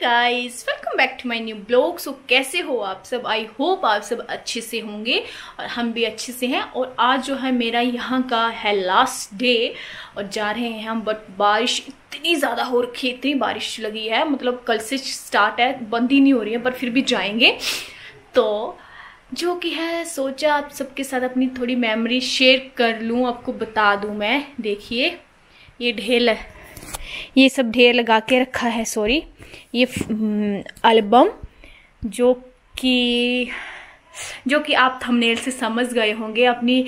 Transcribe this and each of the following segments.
Guys, welcome back to my new blog. So कैसे हो आप सब? आई होप आप सब अच्छे से होंगे और हम भी अच्छे से हैं। और आज जो है मेरा यहाँ का है लास्ट डे और जा रहे हैं हम। बट बारिश इतनी ज़्यादा हो रखी है, इतनी बारिश लगी है, मतलब कल से स्टार्ट है, बंद ही नहीं हो रही है, पर फिर भी जाएंगे। तो जो कि है सोचा आप सबके साथ अपनी थोड़ी मेमोरी शेयर कर लूँ, आपको बता दूँ मैं। देखिए ये सब ढेर लगा के रखा है, सॉरी, ये एल्बम जो कि आप थंबनेल से समझ गए होंगे। अपनी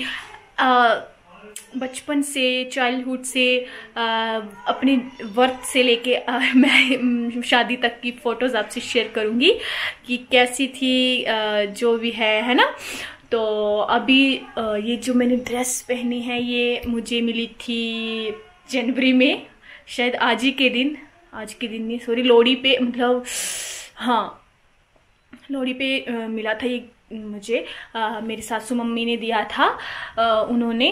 बचपन से, चाइल्डहुड से, अपनी वर्क से लेके मैं शादी तक की फ़ोटोज़ आपसे शेयर करूँगी कि कैसी थी, जो भी है ना। तो अभी ये जो मैंने ड्रेस पहनी है ये मुझे मिली थी जनवरी में, शायद आज के दिन नहीं, सॉरी, लोहड़ी पे, मतलब हाँ लोहड़ी पे मिला था ये मुझे। मेरी सासू मम्मी ने दिया था, उन्होंने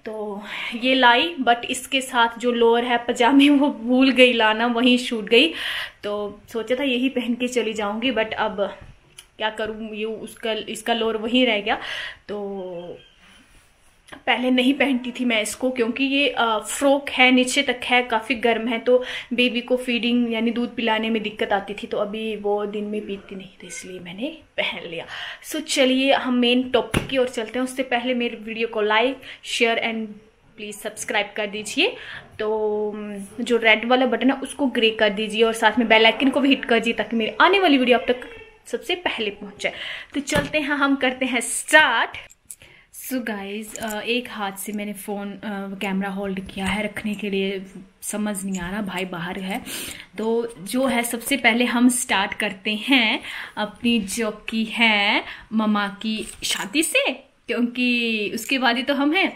तो ये लाई। बट इसके साथ जो लोअर है पजामे वो भूल गई लाना, वहीं छूट गई। तो सोचा था यही पहन के चली जाऊंगी, बट अब क्या करूँ, ये इसका लोअर वहीं रह गया। तो पहले नहीं पहनती थी मैं इसको, क्योंकि ये फ्रॉक है, नीचे तक है, काफ़ी गर्म है, तो बेबी को फीडिंग यानी दूध पिलाने में दिक्कत आती थी। तो अभी वो दिन में पीती नहीं थी, इसलिए मैंने पहन लिया। सो चलिए हम मेन टॉपिक की ओर चलते हैं। उससे पहले मेरे वीडियो को like, share and please subscribe कर दीजिए। तो जो रेड वाला बटन है उसको ग्रे कर दीजिए और साथ में बेल आइकन को भी हिट कर दीजिए, ताकि मेरी आने वाली वीडियो आप तक सबसे पहले पहुँच जाए। तो चलते हैं, हम करते हैं स्टार्ट। सो गाइज, एक हाथ से मैंने फ़ोन कैमरा होल्ड किया है रखने के लिए, समझ नहीं आ रहा, भाई बाहर है। तो जो है सबसे पहले हम स्टार्ट करते हैं अपनी जो कि है मम्मा की शादी से, क्योंकि उसके बाद ही तो हम हैं,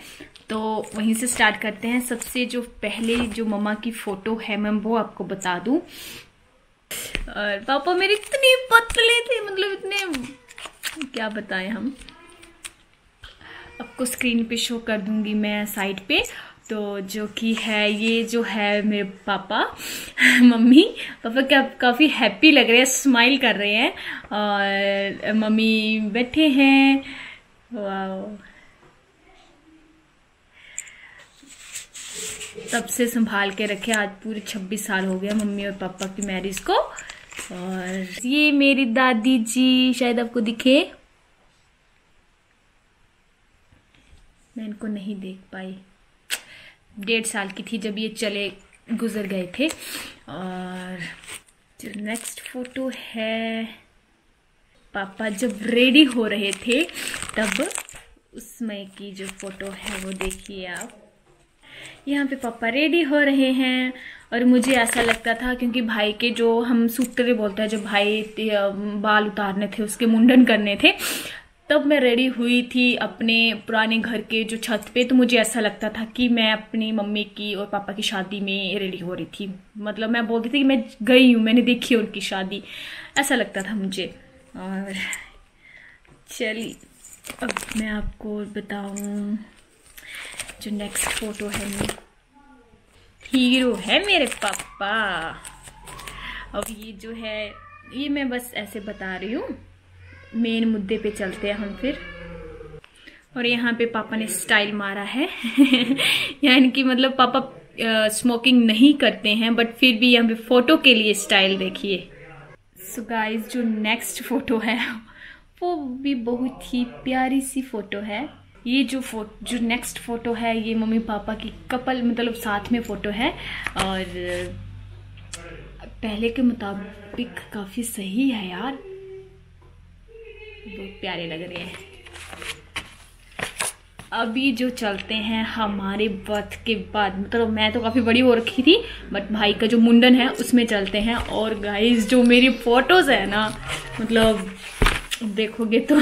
तो वहीं से स्टार्ट करते हैं। सबसे जो पहले जो मम्मा की फ़ोटो है मैं वो आपको बता दूँ। और पापा मेरे इतने पतले थे, मतलब इतने, क्या बताएं हम, आपको स्क्रीन पे शो कर दूंगी मैं साइड पे। तो जो कि है, ये जो है मेरे पापा मम्मी पापा क्या काफ़ी हैप्पी लग रहे हैं, स्माइल कर रहे हैं, और मम्मी बैठे हैं। वाओ, तब से संभाल के रखे, आज पूरे 26 साल हो गया मम्मी और पापा की मैरिज को। और ये मेरी दादी जी, शायद आपको दिखे, मैं इनको नहीं देख पाई, 1.5 साल की थी जब ये गुजर गए थे। और जो नेक्स्ट फोटो है, पापा जब रेडी हो रहे थे तब उस समय की जो फोटो है वो देखिए आप। यहाँ पे पापा रेडी हो रहे हैं और मुझे ऐसा लगता था, क्योंकि भाई के जो हम सूत्रे बोलते हैं, जो भाई बाल उतारने थे, उसके मुंडन करने थे, तब मैं रेडी हुई थी अपने पुराने घर के जो छत पे। तो मुझे ऐसा लगता था कि मैं अपनी मम्मी की और पापा की शादी में रेडी हो रही थी, मतलब मैं बोलती थी कि मैं गई हूँ, मैंने देखी उनकी शादी, ऐसा लगता था मुझे। और चलिए अब मैं आपको बताऊँ, जो नेक्स्ट फोटो है, हीरो है मेरे पापा। अब ये जो है, ये मैं बस ऐसे बता रही हूँ, मेन मुद्दे पे चलते हैं हम फिर। और यहाँ पे पापा ने स्टाइल मारा है यानी कि मतलब पापा स्मोकिंग नहीं करते हैं, बट फिर भी यहाँ पे फोटो के लिए स्टाइल देखिए। सो गाइस, जो नेक्स्ट फोटो है वो भी बहुत ही प्यारी सी फोटो है। ये जो नेक्स्ट फोटो है, ये मम्मी पापा की कपल, मतलब साथ में फोटो है, और पहले के मुताबिक काफी सही है यार, बहुत प्यारे लग रहे हैं। अभी जो चलते हैं हमारे बर्थ के बाद, मतलब मैं तो काफ़ी बड़ी हो रखी थी, बट भाई का जो मुंडन है उसमें चलते हैं। और गाइस, जो मेरी फोटोज़ है ना, मतलब देखोगे तो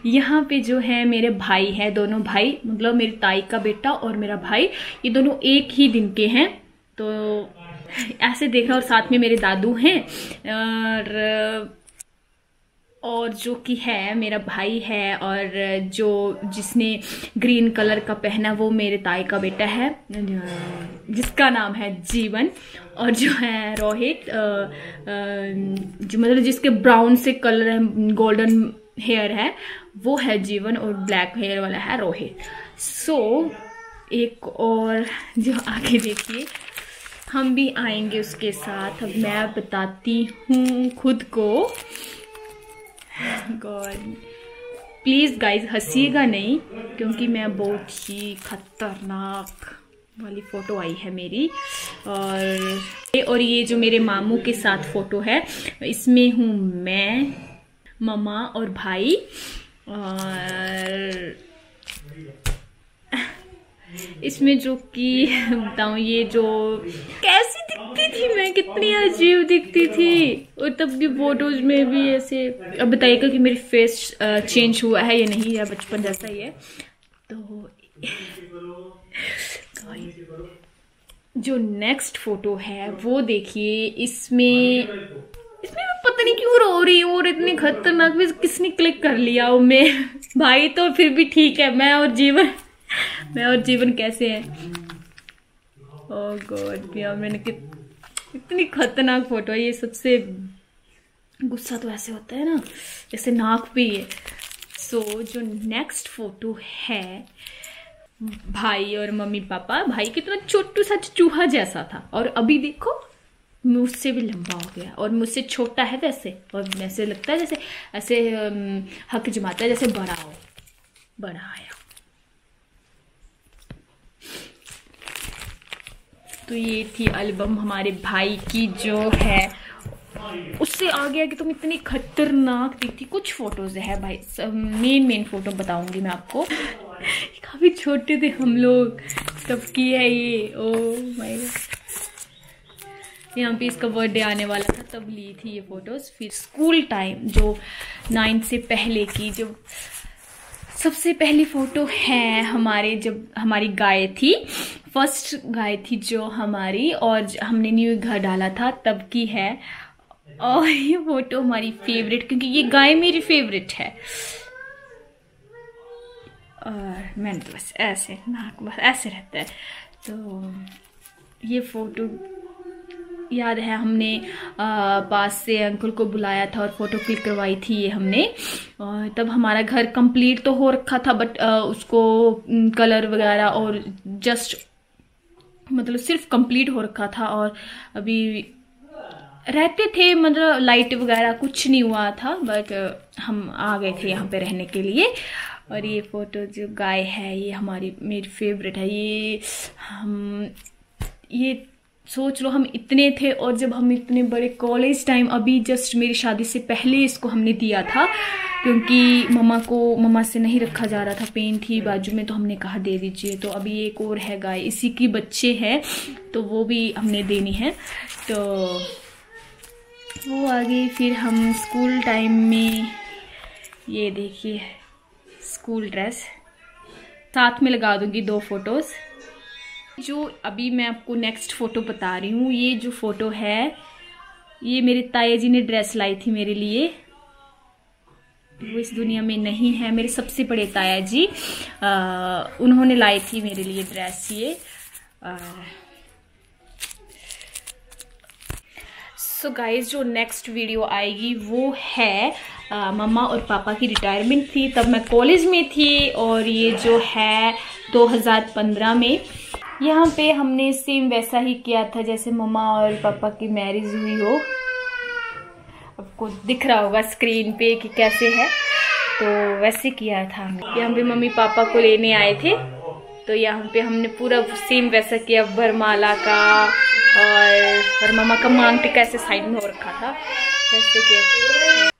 यहाँ पे जो है मेरे भाई है, दोनों भाई, मतलब मेरी ताई का बेटा और मेरा भाई, ये दोनों एक ही दिन के हैं। तो ऐसे देखा, और साथ में मेरे दादू हैं। और और जो कि है मेरा भाई है, और जो जिसने ग्रीन कलर का पहना वो मेरे ताई का बेटा है जिसका नाम है जीवन। और जो है रोहित, जो मतलब जिसके ब्राउन से कलर है, गोल्डन हेयर है, वो है जीवन, और ब्लैक हेयर वाला है रोहित। सो एक और जो आगे देखिए, हम भी आएंगे उसके साथ। अब मैं बताती हूँ खुद को। गॉड प्लीज गाइज हंसिएगा नहीं, क्योंकि मैं बहुत ही खतरनाक वाली फोटो आई है मेरी। और ये जो मेरे मामू के साथ फोटो है, इसमें हूँ मैं, मम्मा और भाई। और इसमें जो कि बताऊँ, ये जो कैसी दिखती थी मैं, कितनी अजीब दिखती थी, और तब भी फोटोज में भी ऐसे। अब बताइएगा कि मेरी फेस चेंज हुआ है या नहीं, या बचपन जैसा ही है। तो जो नेक्स्ट फोटो है वो देखिए, इसमें मैं पता नहीं क्यों रो रही हूँ, और इतनी खतरनाक भी किसने क्लिक कर लिया। वो मैं भाई तो फिर भी ठीक है, मैं और जीवन कैसे हैं। ओह गॉड यार, मैंने इतनी खतरनाक फोटो है ये। सबसे गुस्सा तो ऐसे होता है ना, जैसे नाक पे है। सो जो नेक्स्ट फोटो है, भाई और मम्मी पापा। भाई कितना छोटू सा चूहा जैसा था, और अभी देखो मुझसे भी लंबा हो गया, और मुझसे छोटा है वैसे, और वैसे लगता है जैसे ऐसे हक जमाता है जैसे बड़ा आया। तो ये थी एल्बम हमारे भाई की, जो है उससे आ गया कि तुम इतनी खतरनाक दिखती। कुछ फोटोज है भाई, मेन फोटो बताऊंगी मैं आपको। काफी छोटे थे हम लोग तब की है ये। ओह माय गॉड, यहाँ पे इसका बर्थडे आने वाला था तब ली थी ये फोटोज। फिर स्कूल टाइम, जो 9th से पहले की, जो सबसे पहली फोटो है हमारे, जब हमारी गाय थी, फर्स्ट गाय थी जो हमारी, और हमने न्यू घर डाला था तब की है। और ये फोटो हमारी फेवरेट, क्योंकि ये गाय मेरी फेवरेट है। और मैंने तो बस ऐसे नाक बस ऐसे रहता है। तो ये फोटो याद है, हमने पास से अंकल को बुलाया था और फोटो क्लिक करवाई थी ये हमने। और तब हमारा घर कंप्लीट तो हो रखा था, बट उसको कलर वगैरह और जस्ट मतलब सिर्फ कंप्लीट हो रखा था, और अभी रहते थे, मतलब लाइट वगैरह कुछ नहीं हुआ था, बट हम आ गए थे यहाँ पे रहने के लिए। और ये फोटो जो गाय है, ये मेरी फेवरेट है। ये सोच लो, हम इतने थे, और जब हम इतने बड़े कॉलेज टाइम, अभी जस्ट मेरी शादी से पहले इसको हमने दिया था, क्योंकि मम्मा से नहीं रखा जा रहा था, पेन थी बाजू में, तो हमने कहा दे दीजिए। तो अभी एक और है गाय, इसी की बच्चे हैं, तो वो भी हमने देनी है। तो वो आगे फिर हम स्कूल टाइम में, ये देखिए स्कूल ड्रेस, साथ में लगा दूंगी 2 फोटोज। जो अभी मैं आपको नेक्स्ट फोटो बता रही हूँ, ये जो फोटो है, ये मेरे ताया जी ने ड्रेस लाई थी मेरे लिए। वो इस दुनिया में नहीं है, मेरे सबसे बड़े ताया जी, उन्होंने लाई थी मेरे लिए ड्रेस ये। सो गाइज, जो नेक्स्ट वीडियो आएगी वो है मम्मा और पापा की रिटायरमेंट थी, तब मैं कॉलेज में थी, और ये जो है 2015 में। यहाँ पे हमने सेम वैसा ही किया था जैसे मम्मा और पापा की मैरिज हुई हो। आपको दिख रहा होगा स्क्रीन पे कि कैसे है, तो वैसे किया था। यहाँ पे मम्मी पापा को लेने आए थे, तो यहाँ पे हमने पूरा सेम वैसा किया, वरमाला का और मम्मा का मांग टिका ऐसे साइड में हो रखा था, वैसे किया।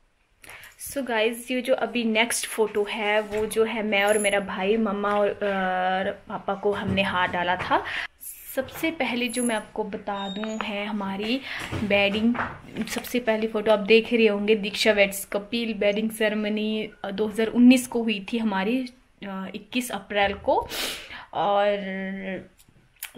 सो गाइज, ये जो अभी नेक्स्ट फोटो है, वो जो है मैं और मेरा भाई, मम्मा और पापा को हमने हाथ डाला था। सबसे पहले जो मैं आपको बता दूं है हमारी वेडिंग। सबसे पहली फोटो आप देख रहे होंगे, दीक्षा वेड्स कपिल वेडिंग सेरेमनी 2019 को हुई थी हमारी, 21 अप्रैल को। और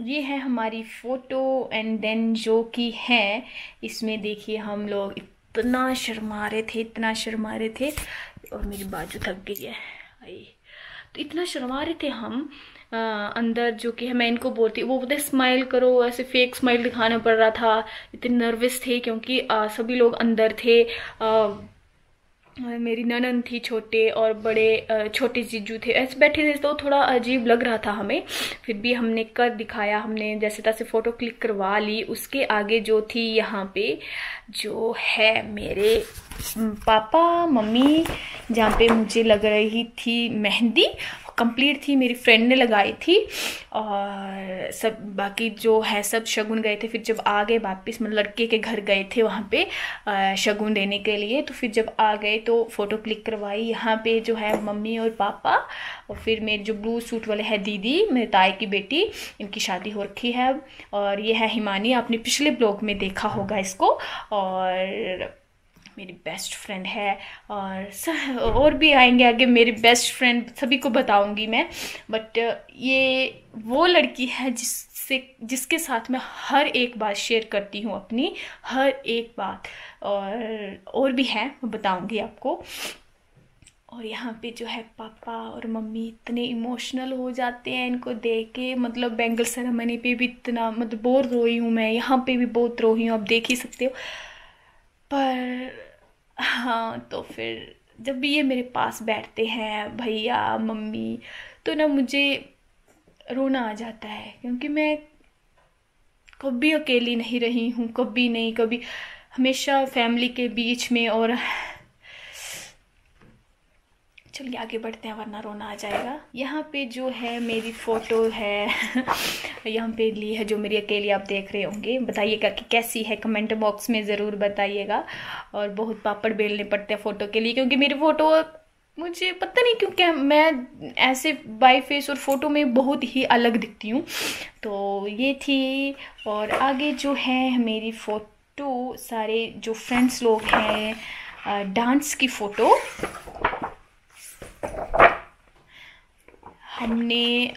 ये है हमारी फोटो। एंड देन जो कि है, इसमें देखिए हम लोग इतना शर्मा रहे थे, इतना शर्मा रहे थे। और मेरी बाजू थक गई है आई, तो इतना शर्मा रहे थे हम। अंदर जो कि मैं इनको बोलती, वो बोलते स्माइल करो, ऐसे फेक स्माइल दिखाना पड़ रहा था। इतने नर्वस थे क्योंकि सभी लोग अंदर थे। मेरी ननन थी छोटे, और बड़े छोटे जीजू थे, ऐसे बैठे थे, तो थोड़ा अजीब लग रहा था हमें। फिर भी हमने कर दिखाया, हमने जैसे तैसे फ़ोटो क्लिक करवा ली। उसके आगे जो थी यहाँ पे जो है मेरे पापा मम्मी, जहाँ पे मुझे लग रही थी मेहंदी कंप्लीट थी, मेरी फ्रेंड ने लगाई थी। और सब बाकी जो है सब शगुन गए थे। फिर जब आ गए वापस, मतलब लड़के के घर गए थे वहाँ पे शगुन देने के लिए, तो फिर जब आ गए तो फ़ोटो क्लिक करवाई। यहाँ पे जो है मम्मी और पापा, और फिर मेरे जो ब्लू सूट वाले है दीदी, मेरे ताई की बेटी, इनकी शादी हो रखी है अब। और ये है हिमानी, आपने पिछले ब्लॉग में देखा होगा इसको। और मेरी बेस्ट फ्रेंड है, और भी आएंगे आगे मेरी बेस्ट फ्रेंड, सभी को बताऊंगी मैं। बट ये वो लड़की है जिसके साथ मैं हर एक बात शेयर करती हूँ, अपनी हर एक बात। और भी है, मैं बताऊंगी आपको। और यहाँ पे जो है पापा और मम्मी इतने इमोशनल हो जाते हैं इनको देख के। मतलब बैंगल सेरेमनी पे भी इतना, मतलब बहुत रोई हूँ मैं, यहाँ पे भी बहुत रोई हूँ, आप देख ही सकते हो। पर हाँ, तो फिर जब भी ये मेरे पास बैठते हैं भैया मम्मी, तो ना मुझे रोना आ जाता है, क्योंकि मैं कभी अकेली नहीं रही हूँ, कभी नहीं, कभी हमेशा फैमिली के बीच में। और चलिए आगे बढ़ते हैं वरना रोना आ जाएगा। यहाँ पे जो है मेरी फ़ोटो है यहाँ पे ली है जो मेरी अकेली, आप देख रहे होंगे। बताइएगा कि कैसी है, कमेंट बॉक्स में ज़रूर बताइएगा। और बहुत पापड़ बेलने पड़ते हैं फ़ोटो के लिए, क्योंकि मेरी फ़ोटो मुझे पता नहीं क्यों, क्या मैं ऐसे बाई फेस और फ़ोटो में बहुत ही अलग दिखती हूँ। तो ये थी। और आगे जो है मेरी फ़ोटो, सारे जो फ्रेंड्स लोग हैं, डांस की फ़ोटो हमने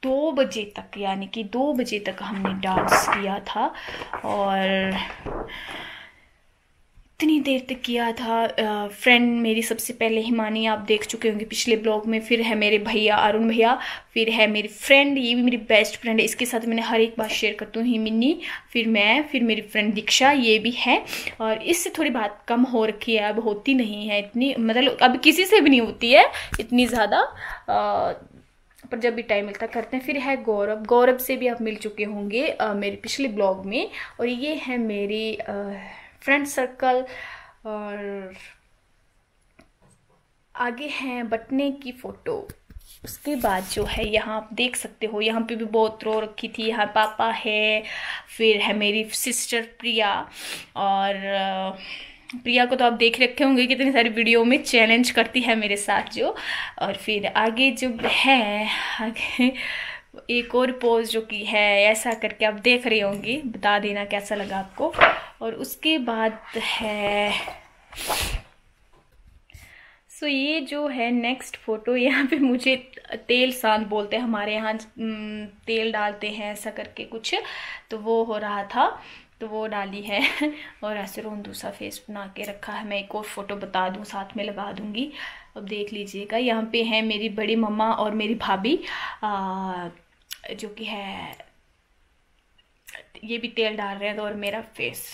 2 बजे तक, यानी कि 2 बजे तक हमने डांस किया था। और इतनी देर तक किया था। फ्रेंड मेरी सबसे पहले हिमानी, आप देख चुके होंगे पिछले ब्लॉग में। फिर है मेरे भैया अरुण भैया, फिर है मेरी फ्रेंड, ये भी मेरी बेस्ट फ्रेंड है, इसके साथ मैंने हर एक बात शेयर करती हूँ, हिमिनी, फिर मैं, फिर मेरी फ्रेंड दीक्षा, ये भी है। और इससे थोड़ी बात कम हो रखी है, अब होती नहीं है इतनी, मतलब अब किसी से भी नहीं होती है इतनी ज़्यादा, पर जब भी टाइम मिलता करते हैं। फिर है गौरव, गौरव से भी आप मिल चुके होंगे मेरे पिछले ब्लॉग में। और ये है मेरी फ्रेंड सर्कल। और आगे हैं बटने की फ़ोटो। उसके बाद जो है यहाँ आप देख सकते हो, यहाँ पे भी बहुत रो रखी थी। यहाँ पापा है, फिर है मेरी सिस्टर प्रिया। और प्रिया को तो आप देख रखे होंगे कितनी सारी वीडियो में चैलेंज करती है मेरे साथ जो। और फिर आगे जो है, आगे एक और पोज जो कि है ऐसा करके, आप देख रहे होंगे, बता देना कैसा लगा आपको। और उसके बाद है ये जो है नेक्स्ट फोटो, यहाँ पे मुझे तेल सांद बोलते हैं हमारे यहाँ, तेल डालते हैं ऐसा करके कुछ, तो वो हो रहा था, तो वो डाली है। और ऐसे रोंदू सा फेस बना के रखा है। मैं एक और फोटो बता दूं, साथ में लगा दूंगी, अब देख लीजिएगा। यहाँ पे है मेरी बड़ी मम्मा और मेरी भाभी, जो कि है, ये भी तेल डाल रहे हैं। और मेरा फेस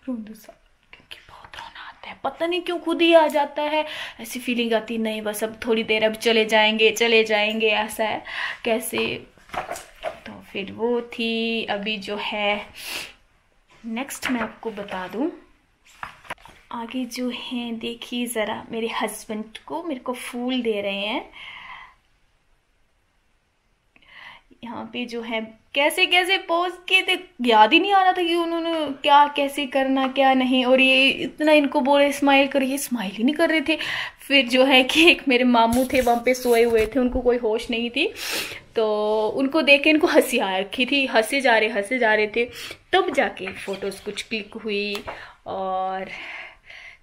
रोंदू सा, क्योंकि बहुत रोना आता है, पता नहीं क्यों खुद ही आ जाता है, ऐसी फीलिंग आती नहीं बस अब थोड़ी देर, अब चले जाएंगे ऐसा है कैसे। तो फिर वो थी। अभी जो है नेक्स्ट मैं आपको बता दूं, आगे जो है देखिए ज़रा, मेरे हस्बैंड को, मेरे को फूल दे रहे हैं। यहाँ पे जो है कैसे कैसे पोज किए थे, याद ही नहीं आ रहा था कि उन्होंने क्या कैसे करना क्या नहीं। और ये इतना इनको बोले स्माइल करिए, स्माइल ही नहीं कर रहे थे। फिर जो है कि एक मेरे मामू थे वहाँ पे सोए हुए थे, उनको कोई होश नहीं थी, तो उनको देख के इनको हंसी आ रखी थी, हंसे जा रहे थे। तब जाके फोटोज कुछ क्लिक हुई। और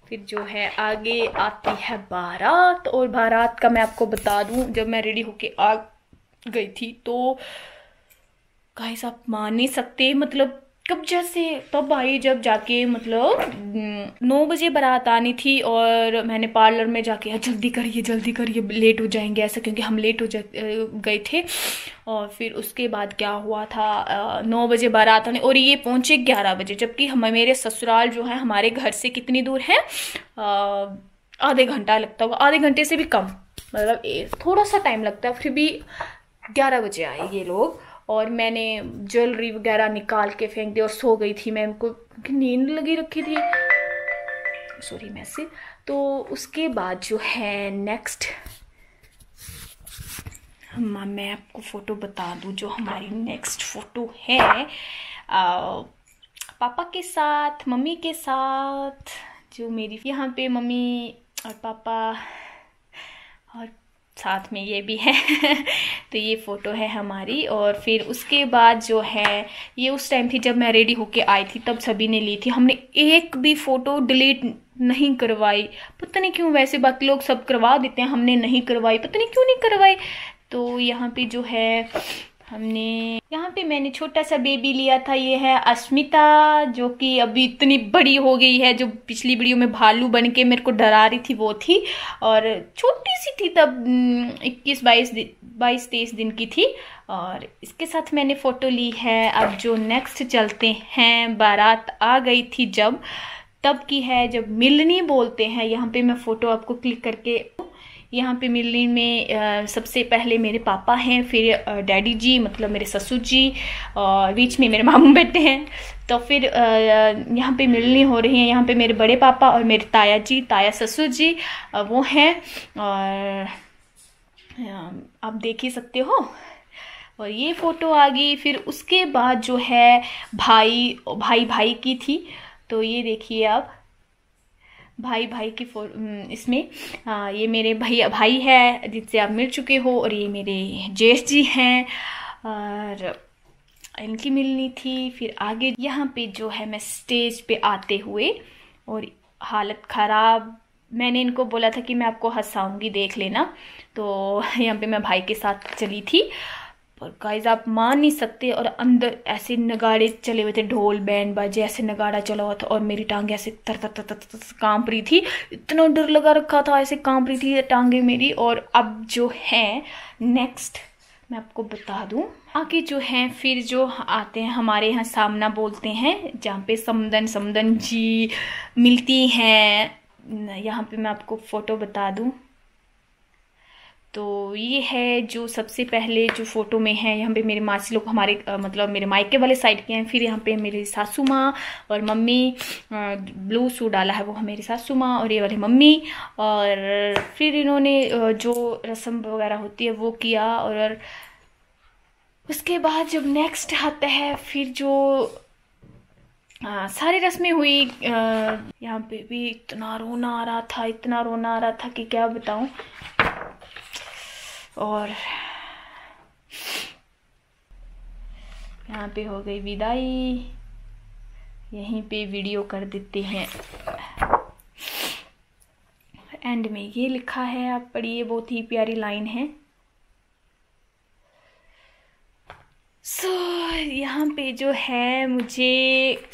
फिर जो है आगे आती है बारात। और बारात का मैं आपको बता दूं, जब मैं रेडी होके आ गई थी तो गाइस आप मान नहीं सकते, मतलब कब जैसे तब आई जब जाके मतलब 9 बजे बारात आनी थी, और मैंने पार्लर में जाके जल्दी करिए लेट हो जाएंगे ऐसा, क्योंकि हम लेट हो गए थे। और फिर उसके बाद क्या हुआ था, 9 बजे बारात आने और ये पहुंचे 11 बजे, जबकि हम मेरे ससुराल जो है हमारे घर से कितनी दूर है, आधे घंटा लगता होगा, आधे घंटे से भी कम, मतलब थोड़ा सा टाइम लगता है। फिर भी 11 बजे आए ये लोग, और मैंने ज्वेलरी वगैरह निकाल के फेंक दी और सो गई थी मैं, उनको नींद लगी रखी थी, सॉरी मैसेज। तो उसके बाद जो है नेक्स्ट मैं आपको फ़ोटो बता दूं, जो हमारी नेक्स्ट फ़ोटो है पापा के साथ, मम्मी के साथ, जो मेरी यहाँ पे मम्मी और पापा और साथ में ये भी है तो ये फ़ोटो है हमारी। और फिर उसके बाद जो है ये उस टाइम थी जब मैं रेडी होके आई थी, तब सभी ने ली थी, हमने एक भी फ़ोटो डिलीट नहीं करवाई, पता नहीं क्यों। वैसे बाकी लोग सब करवा देते हैं, हमने नहीं करवाई, पता नहीं क्यों नहीं करवाई। तो यहाँ पे जो है हमने यहाँ पे मैंने छोटा सा बेबी लिया था, ये है अस्मिता, जो कि अभी इतनी बड़ी हो गई है, जो पिछली वीडियो में भालू बन के मेरे को डरा रही थी वो थी, और छोटी सी थी तब 21-22-23 दिन की थी। और इसके साथ मैंने फ़ोटो ली है। अब जो नेक्स्ट चलते हैं, बारात आ गई थी जब, तब की है, जब मिलनी बोलते हैं। यहाँ पे मैं फ़ोटो आपको क्लिक करके, यहाँ पे मिलनी में सबसे पहले मेरे पापा हैं, फिर डैडी जी मतलब मेरे ससुर जी, और बीच में मेरे मामू बैठे हैं। तो फिर यहाँ पे मिलनी हो रही है, यहाँ पे मेरे बड़े पापा और मेरे ताया जी, ताया ससुर जी वो हैं, और आप देख ही सकते हो। और ये फ़ोटो आ गई। फिर उसके बाद जो है भाई की थी, तो ये देखिए आप भाई की इसमें ये मेरे भाई है जिनसे आप मिल चुके हो, और ये मेरे जेठ जी हैं, और इनकी मिलनी थी। फिर आगे यहाँ पे जो है मैं स्टेज पे आते हुए, और हालत ख़राब, मैंने इनको बोला था कि मैं आपको हंसाऊंगी देख लेना, तो यहाँ पे मैं भाई के साथ चली थी। और गाइस आप मान नहीं सकते, और अंदर ऐसे नगाड़े चले हुए थे, ढोल बैंड बाजे, ऐसे नगाड़ा चला हुआ था, और मेरी टांगे ऐसे तर तर तर तर कांप रही थी, इतना डर लगा रखा था, ऐसे कांप रही थी टांगे मेरी। और अब जो है नेक्स्ट मैं आपको बता दूं, आगे जो है फिर जो आते हैं हमारे यहाँ सामना बोलते हैं, जहाँ पे समदन जी मिलती हैं। यहाँ पे मैं आपको फ़ोटो बता दूं, तो ये है जो सबसे पहले जो फ़ोटो में है, यहाँ पे मेरे मासी लोग हमारे मतलब मेरे मायके वाले साइड के हैं। फिर यहाँ पे मेरी सासू माँ और मम्मी, ब्लू सूट डाला है वो है मेरी सासू माँ, और ये वाली मम्मी। और फिर इन्होंने जो रस्म वगैरह होती है वो किया। और उसके बाद जब नेक्स्ट आता है, फिर जो सारी रस्में हुई, यहाँ पे भी इतना रोना आ रहा था कि क्या बताऊँ। और यहाँ पे हो गई विदाई, यहीं पे वीडियो कर देते हैं। एंड में ये लिखा है, आप पढ़िए, बहुत ही प्यारी लाइन है। यहाँ पे जो है मुझे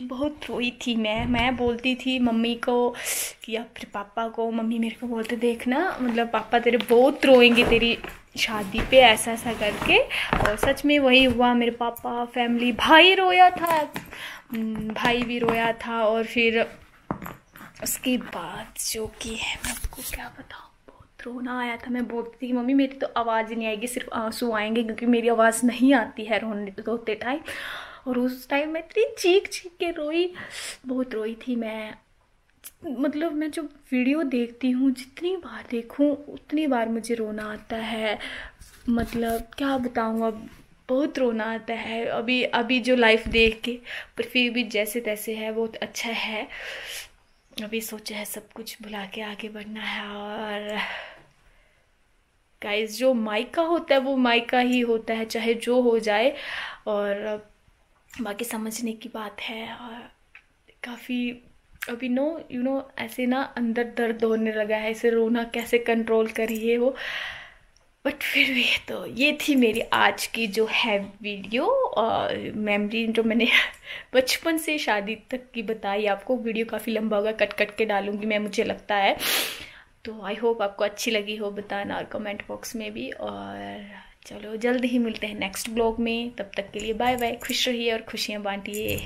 बहुत रोई थी मैं बोलती थी मम्मी को कि या फिर पापा को, मम्मी मेरे को बोलते देखना मतलब पापा तेरे बहुत रोएंगे तेरी शादी पे, ऐसा करके। और सच में वही हुआ, मेरे पापा, फैमिली, भाई रोया था, भाई भी रोया था। और फिर उसके बाद जो कि है, मैं आपको क्या बताऊँ, बहुत रोना आया था। मैं बोलती थी मम्मी मेरी तो आवाज़ ही नहीं आएगी, सिर्फ आंसू आएंगे, क्योंकि मेरी आवाज़ नहीं आती है रोते टाइम। और उस टाइम मैं इतनी चीख के रोई, बहुत रोई थी मैं। मतलब मैं जो वीडियो देखती हूँ, जितनी बार देखूँ उतनी बार मुझे रोना आता है, मतलब क्या बताऊँ, अब बहुत रोना आता है अभी जो लाइफ देख के। पर फिर भी जैसे तैसे है, बहुत अच्छा है। अभी सोचा है सब कुछ भुला के आगे बढ़ना है। और गाइस जो मायका होता है वो मायका ही होता है, चाहे जो हो जाए। और बाकी समझने की बात है। और काफ़ी अभी यू नो ऐसे ना अंदर दर्द होने लगा है, ऐसे रोना कैसे कंट्रोल करिए वो। बट फिर भी तो ये थी मेरी आज की जो है वीडियो। मेमोरी जो मैंने बचपन से शादी तक की बताई आपको। वीडियो काफ़ी लंबा होगा, कट कट के डालूंगी मैं, मुझे लगता है। तो आई होप आपको अच्छी लगी हो, बताना और कमेंट बॉक्स में भी। और चलो जल्द ही मिलते हैं नेक्स्ट ब्लॉग में, तब तक के लिए बाय बाय, खुश रहिए और खुशियाँ बांटिए।